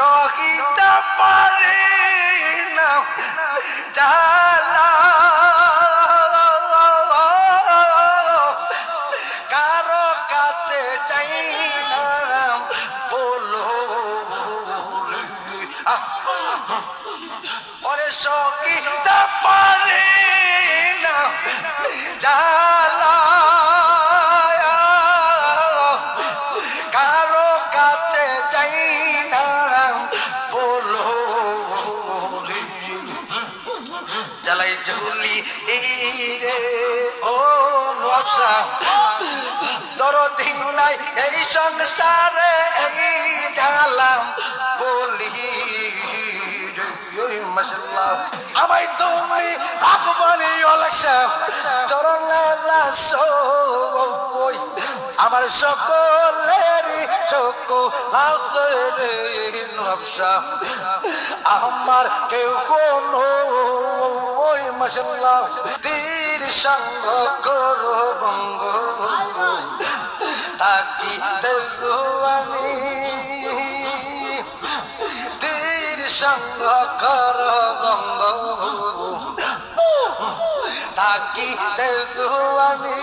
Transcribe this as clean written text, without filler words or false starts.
সহিতে পারি না জ্বালা কারো কাছে যাই না বলো ওরে সহিতে পারি না জ্বালা কারো কাছে যাই না বলো জ্বালাই ঝুলি রে ও নবসা দরদি নাই এই সংসারে এই জ্বালাম বলি মাশাআল্লাহ আমায় তুমি রাখবনি ওলাকসা চরণের রাসূল আমার সকলেরই সকল আছে রে নবসা আমার কেউ কোনো ওই মাশাআল্লাহ তীর সঙ্গ করো বঙ্গ তাকি দেজওয়ানি তীর সঙ্গ করো বঙ্গ তাকি দেজওয়ানি